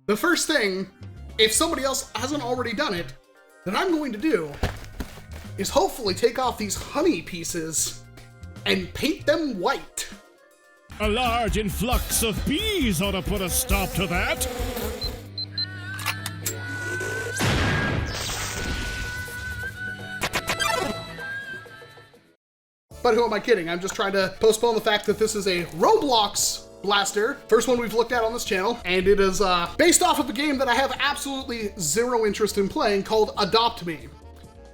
The first thing, if somebody else hasn't already done it, that I'm going to do is hopefully take off these honey pieces and paint them white. A large influx of bees ought to put a stop to that. But who am I kidding? I'm just trying to postpone the fact that this is a Roblox blaster, first one we've looked at on this channel, and it is based off of a game that I have absolutely zero interest in playing called Adopt Me.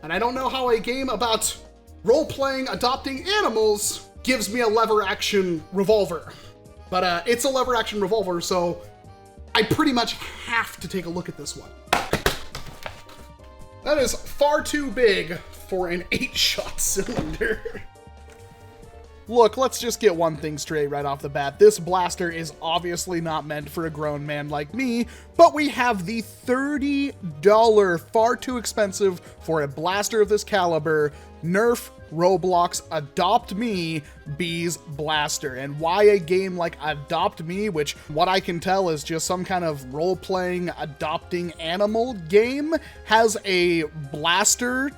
And I don't know how a game about role-playing adopting animals gives me a lever-action revolver. But it's a lever-action revolver, so I pretty much have to take a look at this one. That is far too big for an 8-shot cylinder. Look, let's just get one thing straight right off the bat. This blaster is obviously not meant for a grown man like me, but we have the $30, far too expensive for a blaster of this caliber, NERF Roblox Adopt Me Bees blaster. And why a game like Adopt Me, which what I can tell is just some kind of role-playing adopting animal game, has a blaster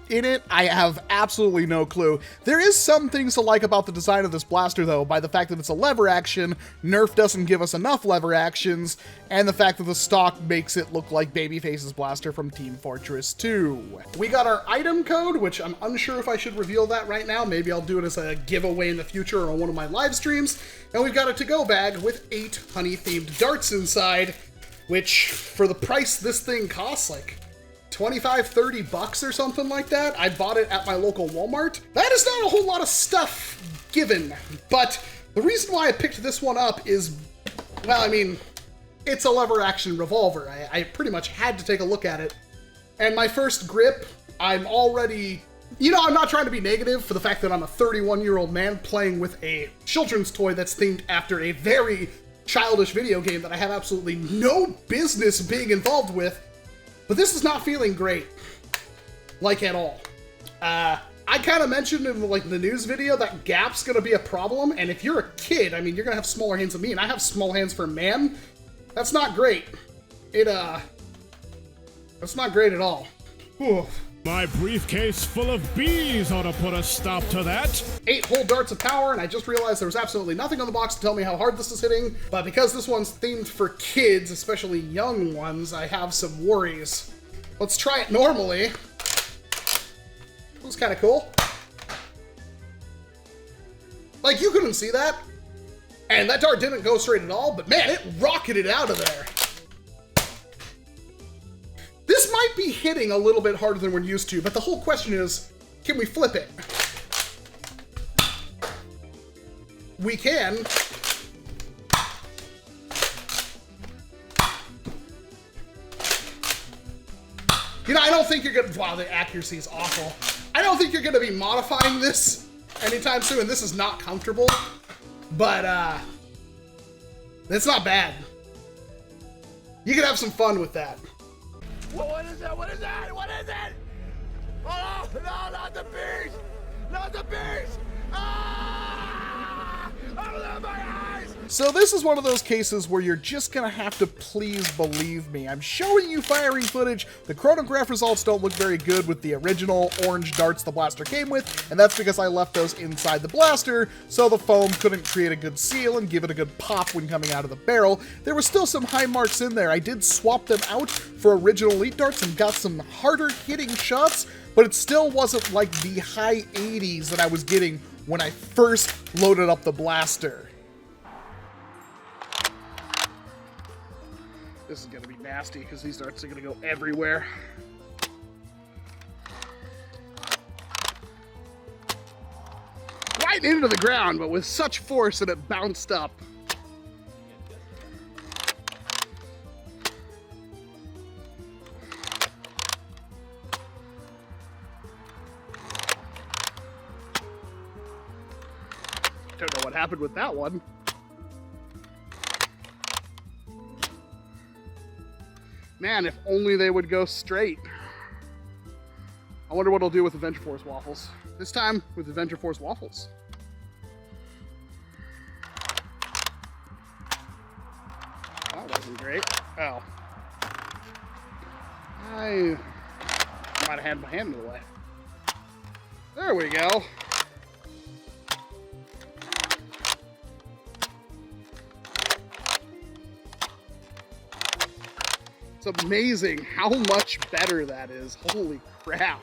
in it, I have absolutely no clue. There is some things to like about the design of this blaster though, by the fact that it's a lever action, NERF doesn't give us enough lever actions, and the fact that the stock makes it look like Babyface's blaster from Team Fortress 2. We got our item code, which I'm unsure if I should reveal that right now. Maybe I'll do it as a giveaway in the future or on one of my live streams. And we've got a to-go bag with 8 honey-themed darts inside, which for the price this thing costs, like 25, 30 bucks or something like that. I bought it at my local Walmart. That is not a whole lot of stuff given, but the reason why I picked this one up is, well, I mean, it's a lever action revolver. I pretty much had to take a look at it. And my first grip, I'm already, you know, I'm not trying to be negative for the fact that I'm a 31-year-old man playing with a children's toy that's themed after a very childish video game that I have absolutely no business being involved with. But this is not feeling great, like at all. I kind of mentioned in like the news video that gap's gonna be a problem, and if you're a kid, I mean, you're gonna have smaller hands than me, and I have small hands for a man. That's not great. That's not great at all. Whew. My briefcase full of bees ought to put a stop to that. 8 whole darts of power, and I just realized there was absolutely nothing on the box to tell me how hard this is hitting, but because this one's themed for kids, especially young ones, I have some worries. Let's try it normally. It was kind of cool. Like, you couldn't see that, and that dart didn't go straight at all, but man, it rocketed out of there. This might be hitting a little bit harder than we're used to, but the whole question is, can we flip it? We can. You know, I don't think you're gonna, wow, the accuracy is awful. I don't think you're gonna be modifying this anytime soon, and this is not comfortable, but it's not bad. You can have some fun with that. What is that? What is that? What is it? Oh, no, not the bees! Not the bees! Ah! Open my eyes! So this is one of those cases where you're just gonna have to please believe me. I'm showing you firing footage. The chronograph results don't look very good with the original orange darts the blaster came with, and that's because I left those inside the blaster, so the foam couldn't create a good seal and give it a good pop when coming out of the barrel. There were still some high marks in there. I did swap them out for original Elite darts and got some harder hitting shots, but it still wasn't like the high 80s that I was getting when I first loaded up the blaster. This is gonna be nasty because these darts are gonna go everywhere. Right into the ground, but with such force that it bounced up. Don't know what happened with that one. Man, if only they would go straight. I wonder what I'll do with Adventure Force waffles. This time with Adventure Force waffles. That wasn't great. Oh. I might have had my hand in the way. There we go. It's amazing how much better that is. Holy crap.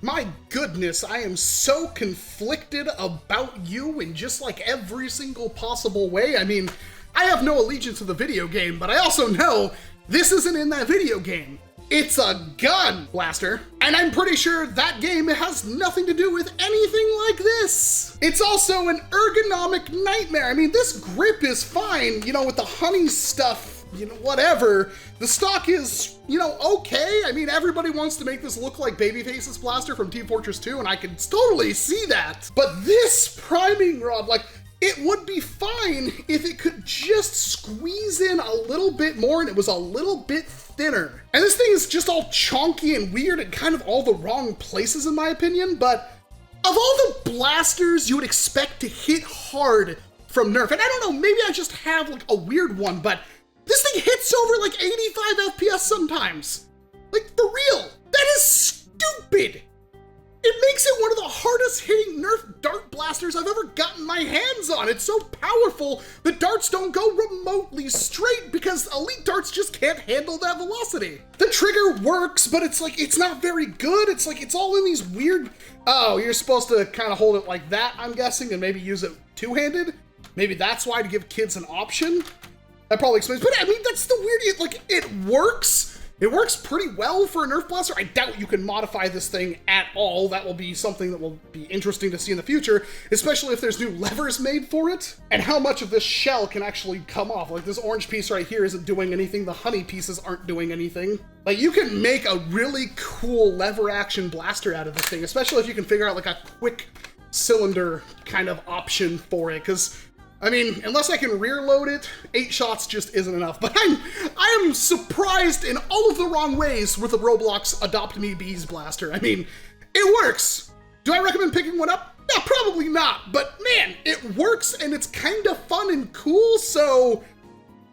My goodness, I am so conflicted about you in just like every single possible way. I mean, I have no allegiance to the video game, but I also know this isn't in that video game. It's a gun blaster, and I'm pretty sure that game has nothing to do with anything like this. It's also an ergonomic nightmare. I mean, this grip is fine, you know, with the honey stuff, you know, whatever. The stock is, you know, okay. I mean, everybody wants to make this look like Babyface's blaster from Team Fortress 2, and I can totally see that. But this priming rod, like, it would be fine if it could just squeeze in a little bit more and it was a little bit thinner. And this thing is just all chonky and weird and kind of all the wrong places in my opinion, but of all the blasters you would expect to hit hard from Nerf, and I don't know, maybe I just have like a weird one, but this thing hits over like 85 FPS sometimes. Like, for real, that is stupid. It makes it one of the hardest hitting Nerf dart blasters I've ever gotten my hands on. It's so powerful, the darts don't go remotely straight because elite darts just can't handle that velocity. The trigger works, but it's like, it's not very good. It's like, it's all in these weird, oh, you're supposed to kind of hold it like that, I'm guessing, and maybe use it two-handed. Maybe that's why, to give kids an option. That probably explains, but I mean, that's the weird, like, it works. It works pretty well for a Nerf blaster. I doubt you can modify this thing at all. That will be something that will be interesting to see in the future, especially if there's new levers made for it, and how much of this shell can actually come off. Like, this orange piece right here isn't doing anything. The honey pieces aren't doing anything. Like, you can make a really cool lever action blaster out of this thing, especially if you can figure out like a quick cylinder kind of option for it, because I mean, unless I can rear load it, 8 shots just isn't enough. But I am surprised in all of the wrong ways with the Roblox Adopt Me Bees blaster. I mean, it works. Do I recommend picking one up? No, probably not. But man, it works and it's kind of fun and cool. So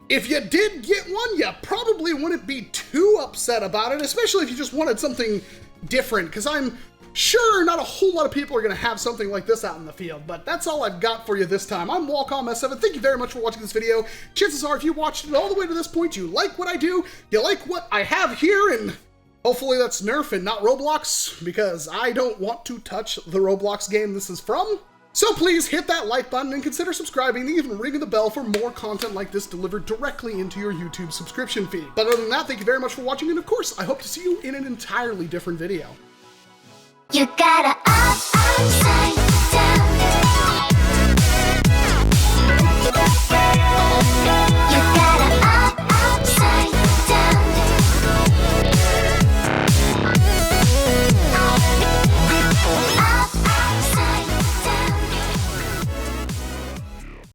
if you did get one, you probably wouldn't be too upset about it, especially if you just wanted something different. Because I'm sure not a whole lot of people are going to have something like this out in the field, but that's all I've got for you this time. I'm Walcom S7. Thank you very much for watching this video. Chances are, if you watched it all the way to this point, you like what I do, you like what I have here, and hopefully that's Nerf and not Roblox, because I don't want to touch the Roblox game this is from. So please hit that like button and consider subscribing and even ringing the bell for more content like this delivered directly into your YouTube subscription feed. But other than that, thank you very much for watching, and of course, I hope to see you in an entirely different video. You gotta